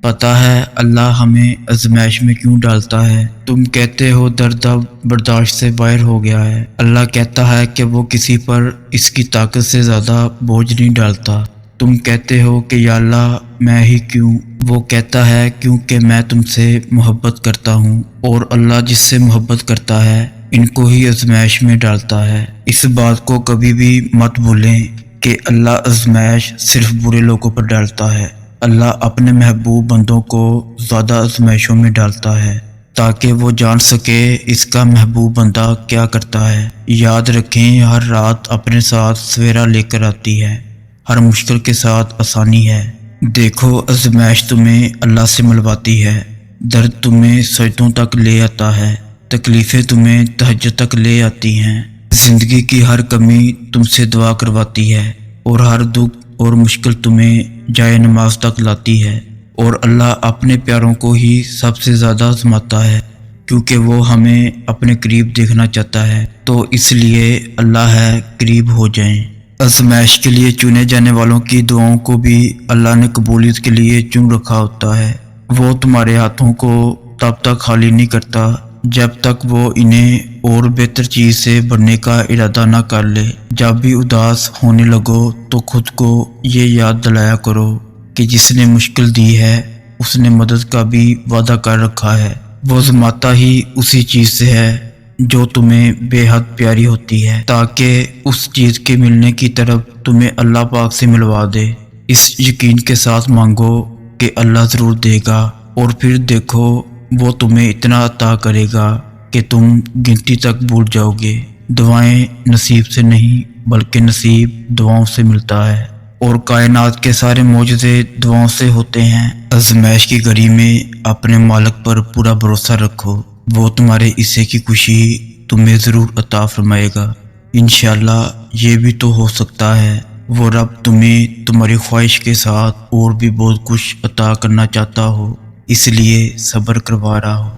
پتہ ہے اللہ ہمیں آزمائش میں کیوں ڈالتا ہے؟ تم کہتے ہو درد اب برداشت سے باہر ہو گیا ہے۔ اللہ کہتا ہے کہ وہ کسی پر اس کی طاقت سے زیادہ بوجھ نہیں ڈالتا۔ تم کہتے ہو کہ یا اللہ میں ہی کیوں؟ وہ کہتا ہے کیونکہ میں تم سے محبت کرتا ہوں، اور اللہ جس سے محبت کرتا ہے ان کو ہی آزمائش میں ڈالتا ہے۔ اس بات کو کبھی بھی مت بھولیں کہ اللہ آزمائش صرف برے لوگوں پر ڈالتا ہے۔ اللہ اپنے محبوب بندوں کو زیادہ آزمائشوں میں ڈالتا ہے تاکہ وہ جان سکے اس کا محبوب بندہ کیا کرتا ہے۔ یاد رکھیں ہر رات اپنے ساتھ سویرا لے کر آتی ہے، ہر مشکل کے ساتھ آسانی ہے۔ دیکھو آزمائش تمہیں اللہ سے ملواتی ہے، درد تمہیں سجدوں تک لے آتا ہے، تکلیفیں تمہیں تہجد تک لے آتی ہیں، زندگی کی ہر کمی تم سے دعا کرواتی ہے، اور ہر دکھ اور مشکل تمہیں جائے نماز تک لاتی ہے۔ اور اللہ اپنے پیاروں کو ہی سب سے زیادہ آزماتا ہے کیونکہ وہ ہمیں اپنے قریب دیکھنا چاہتا ہے، تو اس لیے اللہ ہے قریب ہو جائیں۔ آزمائش کے لیے چنے جانے والوں کی دعاؤں کو بھی اللہ نے قبولیت کے لیے چن رکھا ہوتا ہے۔ وہ تمہارے ہاتھوں کو تب تک خالی نہیں کرتا جب تک وہ انہیں اور بہتر چیز سے بھرنے کا ارادہ نہ کر لے۔ جب بھی اداس ہونے لگو تو خود کو یہ یاد دلایا کرو کہ جس نے مشکل دی ہے اس نے مدد کا بھی وعدہ کر رکھا ہے۔ وہ آزماتا ہی اسی چیز سے ہے جو تمہیں بے حد پیاری ہوتی ہے تاکہ اس چیز کے ملنے کی طرف تمہیں اللہ پاک سے ملوا دے۔ اس یقین کے ساتھ مانگو کہ اللہ ضرور دے گا، اور پھر دیکھو وہ تمہیں اتنا عطا کرے گا کہ تم گنتی تک بھول جاؤ گے۔ دعائیں نصیب سے نہیں بلکہ نصیب دعاؤں سے ملتا ہے، اور کائنات کے سارے معجزے دعاؤں سے ہوتے ہیں۔ آزمائش کی گھڑی میں اپنے مالک پر پورا بھروسہ رکھو، وہ تمہارے حصے کی خوشی تمہیں ضرور عطا فرمائے گا۔ انشاءاللہ یہ بھی تو ہو سکتا ہے وہ رب تمہیں تمہاری خواہش کے ساتھ اور بھی بہت کچھ عطا کرنا چاہتا ہو، اس لیے صبر کروا رہا ہو۔